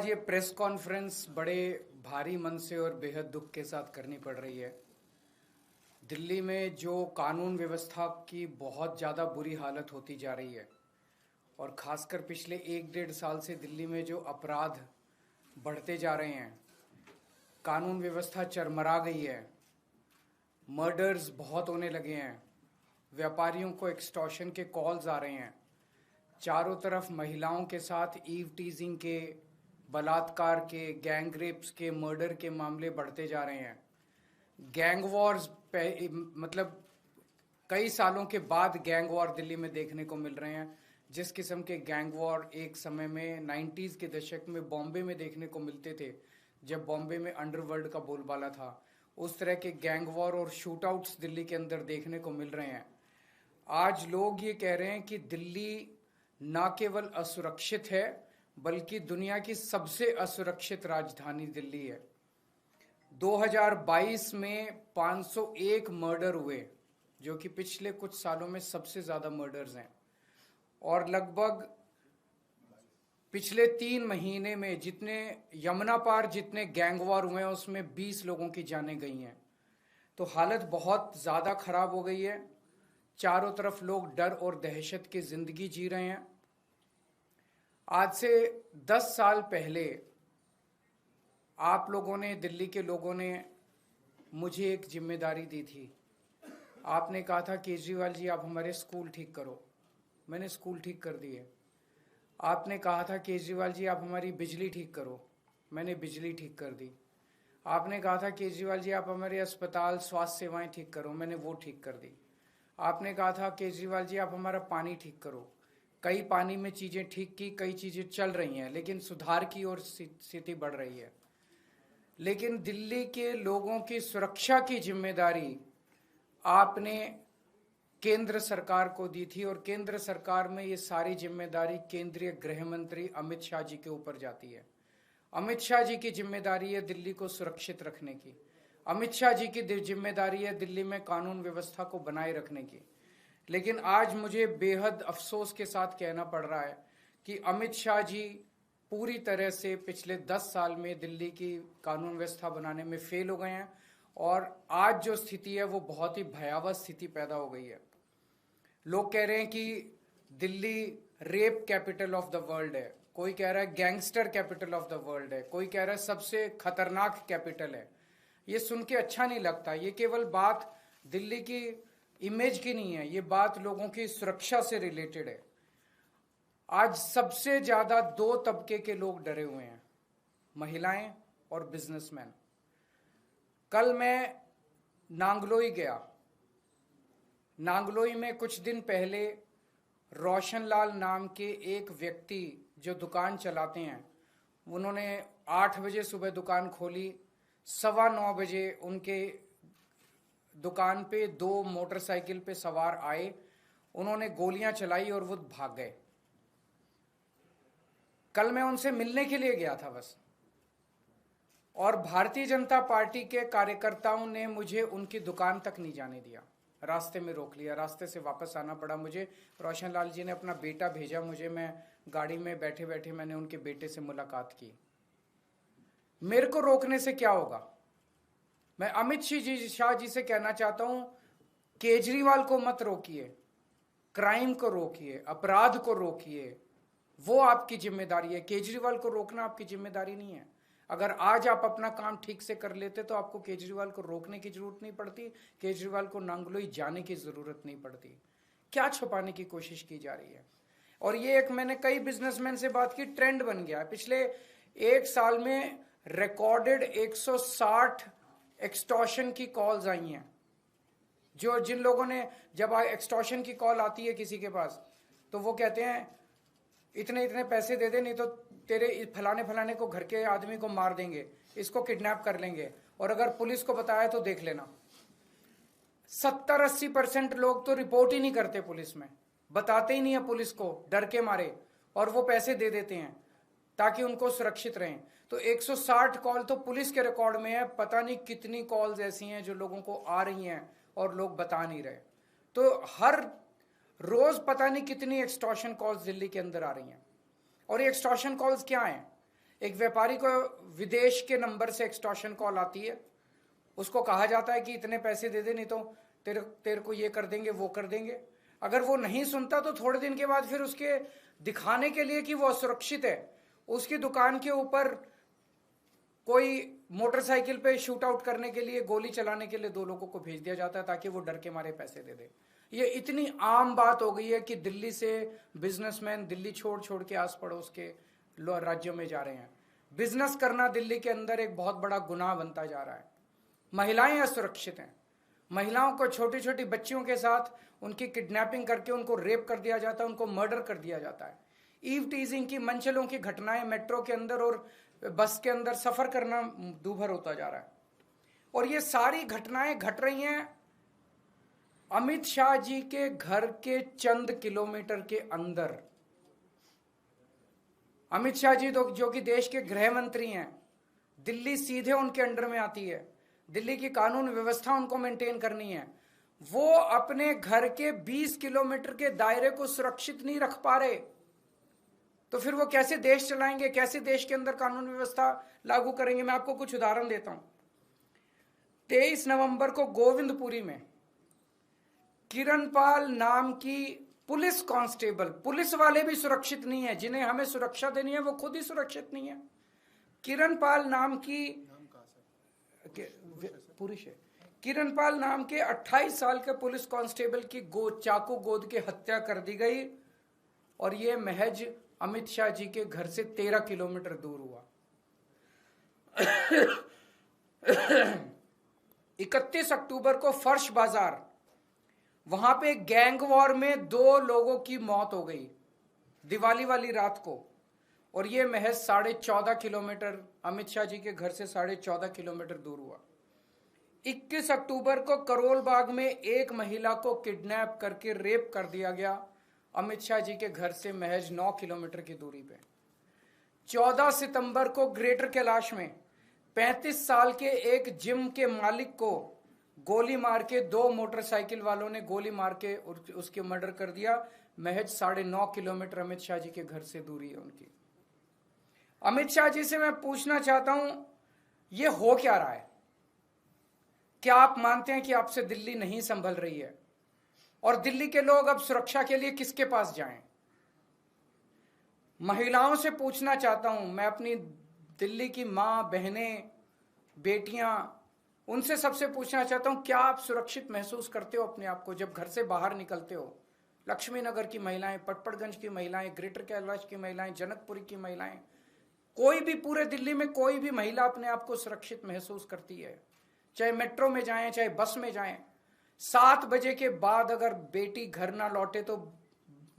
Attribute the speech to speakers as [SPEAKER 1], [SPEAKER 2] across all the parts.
[SPEAKER 1] आज ये press conference बड़े भारी मन से और बेहद दुख के साथ करनी पड़ रही है। दिल्ली में जो कानून व्यवस्था की बहुत ज़्यादा बुरी हालत होती जा रही है और ख़ासकर पिछले 1-1.5 साल से दिल्ली में जो अपराध बढ़ते जा रहे हैं, कानून व्यवस्था चरमरा गई है, मर्डर्स बहुत होने लगे हैं, व्यापारियों को एक्सटॉर्शन के कॉल्स आ रहे हैं, चारों तरफ महिलाओं के साथ ईव टीजिंग के, बलात्कार के, गैंग रेप्स के, मर्डर के मामले बढ़ते जा रहे हैं। गैंग वॉर्स मतलब कई सालों के बाद गैंग वॉर दिल्ली में देखने को मिल रहे हैं। जिस किस्म के गैंग वॉर एक समय में 90s के दशक में बॉम्बे में देखने को मिलते थे, जब बॉम्बे में अंडरवर्ल्ड का बोलबाला था, उस तरह के गैंग वॉर और शूटआउट्स दिल्ली के अंदर देखने को मिल रहे हैं। आज लोग ये कह रहे हैं कि दिल्ली न केवल असुरक्षित है बल्कि दुनिया की सबसे असुरक्षित राजधानी दिल्ली है। 2022 में 501 मर्डर हुए, जो कि पिछले कुछ सालों में सबसे ज्यादा मर्डर्स हैं, और लगभग पिछले 3 महीने में जितने यमुना पार जितने गैंग वॉर हुए हैं उसमें 20 लोगों की जानें गई हैं। तो हालत बहुत ज्यादा खराब हो गई है। चारों तरफ लोग डर और दहशत की जिंदगी जी रहे हैं। आज से 10 साल पहले आप लोगों ने, दिल्ली के लोगों ने मुझे एक जिम्मेदारी दी थी। आपने कहा था केजरीवाल जी आप हमारे स्कूल ठीक करो। मैंने स्कूल ठीक कर दिए। आपने कहा था केजरीवाल जी आप हमारी बिजली ठीक करो। मैंने बिजली ठीक कर दी। आपने कहा था केजरीवाल जी आप हमारे अस्पताल, स्वास्थ्य सेवाएं ठीक करो। मैंने वो ठीक कर दी। आपने कहा था केजरीवाल जी आप हमारा पानी ठीक करो। कई पानी में चीजें ठीक की, कई चीजें चल रही हैं, लेकिन सुधार की ओर स्थिति बढ़ रही है। लेकिन दिल्ली के लोगों की सुरक्षा की जिम्मेदारी आपने केंद्र सरकार को दी थी, और केंद्र सरकार में ये सारी जिम्मेदारी केंद्रीय गृह मंत्री अमित शाह जी के ऊपर जाती है। अमित शाह जी की जिम्मेदारी है दिल्ली को सुरक्षित रखने की। अमित शाह जी की जिम्मेदारी है दिल्ली में कानून व्यवस्था को बनाए रखने की। लेकिन आज मुझे बेहद अफसोस के साथ कहना पड़ रहा है कि अमित शाह जी पूरी तरह से पिछले 10 साल में दिल्ली की कानून व्यवस्था बनाने में फेल हो गए हैं, और आज जो स्थिति है वो बहुत ही भयावह स्थिति पैदा हो गई है। लोग कह रहे हैं कि Delhi rape capital of the world है, कोई कह रहा है gangster capital of the world है, कोई कह रहा है सबसे खतरनाक कैपिटल है। ये सुन के अच्छा नहीं लगता। ये केवल बात दिल्ली की इमेज की नहीं है, ये बात लोगों की सुरक्षा से रिलेटेड है। आज सबसे ज्यादा 2 तबके के लोग डरे हुए हैं, महिलाएं और बिजनेसमैन। कल मैं नांगलोई गया। नांगलोई में कुछ दिन पहले रोशनलाल नाम के एक व्यक्ति जो दुकान चलाते हैं, उन्होंने 8 बजे सुबह दुकान खोली। 9:15 बजे उनके दुकान पे 2 मोटरसाइकिल पे सवार आए, उन्होंने गोलियां चलाई और वो भाग गए। कल मैं उनसे मिलने के लिए गया था बस, और भारतीय जनता पार्टी के कार्यकर्ताओं ने मुझे उनकी दुकान तक नहीं जाने दिया, रास्ते में रोक लिया। रास्ते से वापस आना पड़ा मुझे। रोशनलाल जी ने अपना बेटा भेजा मुझे, मैं गाड़ी में बैठे बैठे मैंने उनके बेटे से मुलाकात की। मेरे को रोकने से क्या होगा? मैं अमित शाह जी से कहना चाहता हूं, केजरीवाल को मत रोकिए, क्राइम को रोकिए, अपराध को रोकिए, वो आपकी जिम्मेदारी है। केजरीवाल को रोकना आपकी जिम्मेदारी नहीं है। अगर आज आप अपना काम ठीक से कर लेते तो आपको केजरीवाल को रोकने की जरूरत नहीं पड़ती, केजरीवाल को नांगलोई जाने की जरूरत नहीं पड़ती। क्या छुपाने की कोशिश की जा रही है? और ये एक, मैंने कई बिजनेसमैन से बात की, ट्रेंड बन गया है। पिछले 1 साल में रिकॉर्डेड 160 एक्सटॉर्शन की कॉल्स आई हैं। जिन लोगों ने, जब एक्सटॉर्शन की कॉल आती है किसी के पास, तो वो कहते हैं इतने इतने पैसे दे दे, नहीं तो तेरे फलाने फलाने को, घर के आदमी को मार देंगे, इसको किडनैप कर लेंगे, और अगर पुलिस को बताया तो देख लेना। 70-80% लोग तो रिपोर्ट ही नहीं करते पुलिस में, बताते ही नहीं है पुलिस को, डर के मारे, और वो पैसे दे देते हैं ताकि उनको सुरक्षित रहें। तो 160 कॉल तो पुलिस के रिकॉर्ड में है। पता नहीं कितनी कॉल्स ऐसी हैं जो लोगों को आ रही हैं और लोग बता नहीं रहे। तो हर रोज पता नहीं कितनी एक्सटॉर्शन कॉल्स दिल्ली के अंदर आ रही हैं। और ये एक्सटॉर्शन कॉल्स क्या हैं? एक व्यापारी को विदेश के नंबर से एक्सटॉर्शन कॉल आती है, उसको कहा जाता है कि इतने पैसे दे दे, नहीं तो तेरे को ये कर देंगे, वो कर देंगे। अगर वो नहीं सुनता तो थोड़े दिन के बाद फिर उसके दिखाने के लिए कि वो असुरक्षित है, उसकी दुकान के ऊपर कोई मोटरसाइकिल पे शूट आउट करने के लिए, गोली चलाने के लिए 2 लोगों को भेज दिया जाता है ताकि वो डर के मारे पैसे दे दे। ये इतनी आम बात हो गई है कि दिल्ली से बिजनेसमैन दिल्ली छोड़ छोड़ के आस पड़ोस के राज्यों में जा रहे हैं। बिजनेस करना दिल्ली के अंदर एक बहुत बड़ा गुनाह बनता जा रहा है। महिलाएं असुरक्षित हैं। महिलाओं को, छोटी छोटी बच्चियों के साथ उनकी किडनैपिंग करके उनको रेप कर दिया जाता है, उनको मर्डर कर दिया जाता है। ईव टीजिंग की, मनचलों की घटनाएं मेट्रो के अंदर और बस के अंदर सफर करना दूभर होता जा रहा है। और ये सारी घटनाएं घट रही हैं अमित शाह जी के घर के चंद किलोमीटर के अंदर। अमित शाह जी जो कि देश के गृह मंत्री हैं, दिल्ली सीधे उनके अंडर में आती है। दिल्ली की कानून व्यवस्था उनको मेंटेन करनी है। वो अपने घर के 20 किलोमीटर के दायरे को सुरक्षित नहीं रख पा रहे, तो फिर वो कैसे देश चलाएंगे, कैसे देश के अंदर कानून व्यवस्था लागू करेंगे? मैं आपको कुछ उदाहरण देता हूं। 23 नवंबर को गोविंदपुरी में किरणपाल नाम की पुलिस कांस्टेबल, पुलिस वाले भी सुरक्षित नहीं है, जिन्हें हमें सुरक्षा देनी है वो खुद ही सुरक्षित नहीं है। किरणपाल नाम की पुरुष है, किरणपाल नाम के 28 साल के पुलिस कांस्टेबल की चाकू गोद के हत्या कर दी गई, और ये महज अमित शाह जी के घर से 13 किलोमीटर दूर हुआ। 31 अक्टूबर को फर्श बाजार, वहां पे गैंग वॉर में 2 लोगों की मौत हो गई दिवाली वाली रात को, और ये महज 14.5 किलोमीटर, अमित शाह जी के घर से 14.5 किलोमीटर दूर हुआ। 21 अक्टूबर को करोल बाग में एक महिला को किडनैप करके रेप कर दिया गया, अमित शाह जी के घर से महज 9 किलोमीटर की दूरी पे। 14 सितंबर को ग्रेटर कैलाश में 35 साल के एक जिम के मालिक को गोली मार के 2 मोटरसाइकिल वालों ने गोली मार के उसके मर्डर कर दिया। महज 9.5 किलोमीटर अमित शाह जी के घर से दूरी है उनकी। अमित शाह जी से मैं पूछना चाहता हूं, ये हो क्या रहा है? क्या आप मानते हैं कि आपसे दिल्ली नहीं संभल रही है? और दिल्ली के लोग अब सुरक्षा के लिए किसके पास जाएं? महिलाओं से पूछना चाहता हूं, मैं अपनी दिल्ली की मां, बहनें, बेटियां, उनसे सबसे पूछना चाहता हूं, क्या आप सुरक्षित महसूस करते हो अपने आप को जब घर से बाहर निकलते हो? लक्ष्मी नगर की महिलाएं, पटपड़गंज की महिलाएं, ग्रेटर कैलाश की महिलाएं, जनकपुरी की महिलाएं, कोई भी पूरे दिल्ली में कोई भी महिला अपने आप को सुरक्षित महसूस करती है? चाहे मेट्रो में जाएं, चाहे बस में जाएं, 7 बजे के बाद अगर बेटी घर ना लौटे तो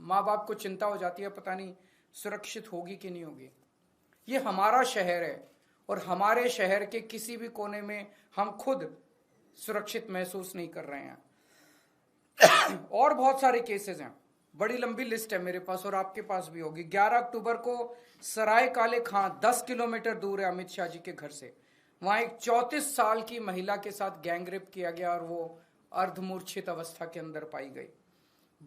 [SPEAKER 1] माँ बाप को चिंता हो जाती है, पता नहीं सुरक्षित होगी कि नहीं होगी। ये हमारा शहर है, और हमारे शहर के किसी भी कोने में हम खुद सुरक्षित महसूस नहीं कर रहे हैं। और बहुत सारे केसेस हैं, बड़ी लंबी लिस्ट है मेरे पास और आपके पास भी होगी। 11 अक्टूबर को सराय काले खां 10 किलोमीटर दूर है अमित शाह जी के घर से, वहां एक 34 साल की महिला के साथ गैंगरेप किया गया और वो अर्धमूर्छित अवस्था के अंदर पाई गई।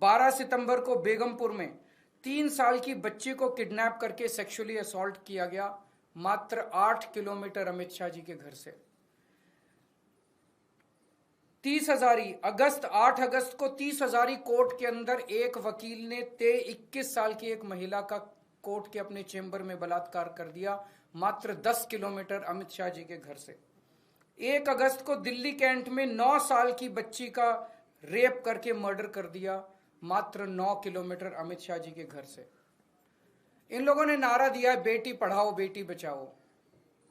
[SPEAKER 1] 12 सितंबर को बेगमपुर में 3 साल की बच्ची को किडनैप करके सेक्सुअली असॉल्ट किया गया, मात्र 8 किलोमीटर अमित शाह जी के घर से। 30 हजारी अगस्त 8 अगस्त को 30 हजारी कोर्ट के अंदर एक वकील ने 21 साल की एक महिला का कोर्ट के अपने चेंबर में बलात्कार कर दिया, मात्र 10 किलोमीटर अमित शाह जी के घर से। 1 अगस्त को दिल्ली कैंट में 9 साल की बच्ची का रेप करके मर्डर कर दिया, मात्र 9 किलोमीटर अमित शाह जी के घर से। इन लोगों ने नारा दिया है, बेटी पढ़ाओ बेटी बचाओ।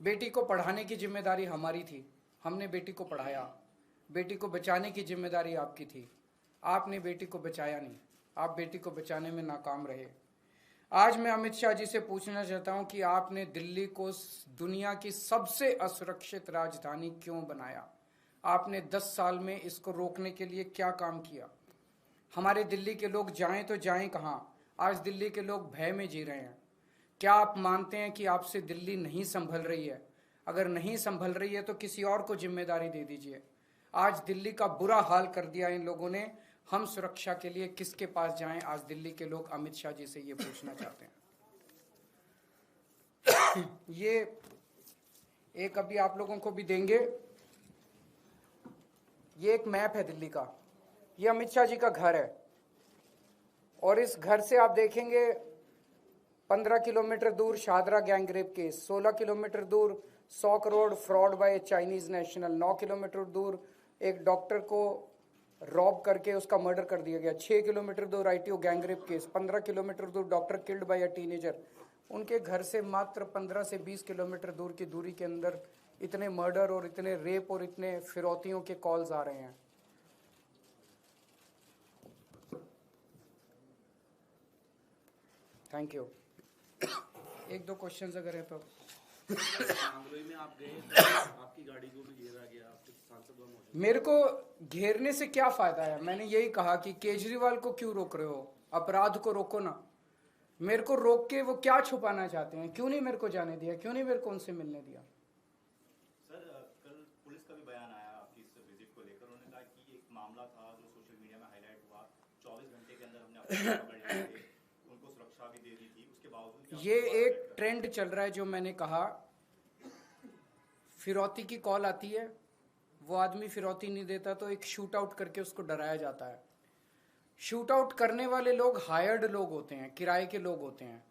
[SPEAKER 1] बेटी को पढ़ाने की जिम्मेदारी हमारी थी, हमने बेटी को पढ़ाया। बेटी को बचाने की जिम्मेदारी आपकी थी, आपने बेटी को बचाया नहीं, आप बेटी को बचाने में नाकाम रहे। आज मैं अमित शाह जी से पूछना चाहता हूं कि आपने दिल्ली को दुनिया की सबसे असुरक्षित राजधानी क्यों बनाया? आपने 10 साल में इसको रोकने के लिए क्या काम किया? हमारे दिल्ली के लोग जाएं तो जाएं कहां? आज दिल्ली के लोग भय में जी रहे हैं। क्या आप मानते हैं कि आपसे दिल्ली नहीं संभल रही है? अगर नहीं संभल रही है तो किसी और को जिम्मेदारी दे दीजिए। आज दिल्ली का बुरा हाल कर दिया इन लोगों ने, हम सुरक्षा के लिए किसके पास जाएं? आज दिल्ली के लोग अमित शाह जी से ये पूछना चाहते हैं। ये एक अभी आप लोगों को भी देंगे, ये एक मैप है दिल्ली का। ये अमित शाह जी का घर है और इस घर से आप देखेंगे 15 किलोमीटर दूर शाहदरा गैंगरेप केस, 16 किलोमीटर दूर 100 crore fraud bye Chinese national, 9 kilometre दूर एक डॉक्टर को रॉब करके उसका मर्डर कर दिया गया, 6 किलोमीटर दूर आईटीओ गैंगरेप केस, 15 किलोमीटर दूर doctor killed by a teenager. उनके घर से मात्र 15 से 20 किलोमीटर दूर की दूरी के अंदर इतने मर्डर और इतने रेप और इतने फिरौतियों के कॉल्स आ रहे हैं। Thank you. एक दो क्वेश्चंस अगर है तो।
[SPEAKER 2] नांगलोई में आप गए तो आपकी गाड़ी को भी घेरा गया, आपके सांसद वहां मौजूद।
[SPEAKER 1] मेरे को घेरने से क्या फायदा है? मैंने यही कहा कि केजरीवाल को क्यों रोक रहे हो, अपराध को रोको ना। मेरे को रोक के वो क्या छुपाना चाहते हैं? क्यों नहीं मेरे को जाने दिया, क्यों नहीं मेरे को उनसे मिलने दिया?
[SPEAKER 3] सर कल पुलिस का भी बयान आया आपकी इस विजिट को लेकर। उन्होंने कहा कि एक मामला था जो सोशल मीडिया में हाईलाइट हुआ, 24 घंटे के अंदर हमने अपने पकड़ लिए थे, उनको सुरक्षा भी दे दी थी, उसके बावजूद
[SPEAKER 1] ये एक ट्रेंड चल रहा है जो मैंने कहा, फिरौती की कॉल आती है, वो आदमी फिरौती नहीं देता तो एक शूट आउट करके उसको डराया जाता है। शूट आउट करने वाले लोग हायर्ड लोग होते हैं, किराए के लोग होते हैं।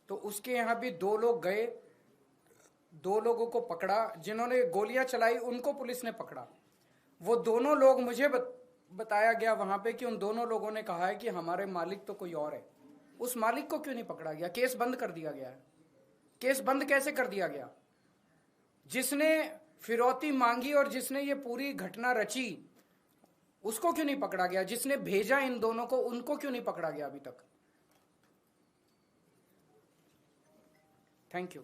[SPEAKER 1] तो उसके यहाँ भी 2 लोग गए, 2 लोगों को पकड़ा, जिन्होंने गोलियां चलाई उनको पुलिस ने पकड़ा। वो दोनों लोग मुझे बताया गया वहां पे कि उन दोनों लोगों ने कहा है कि हमारे मालिक तो कोई और है। उस मालिक को क्यों नहीं पकड़ा गया? केस बंद कर दिया गया है। केस बंद कैसे कर दिया गया? जिसने फिरौती मांगी और जिसने ये पूरी घटना रची उसको क्यों नहीं पकड़ा गया? जिसने भेजा इन दोनों को उनको क्यों नहीं पकड़ा गया अभी तक? Thank you.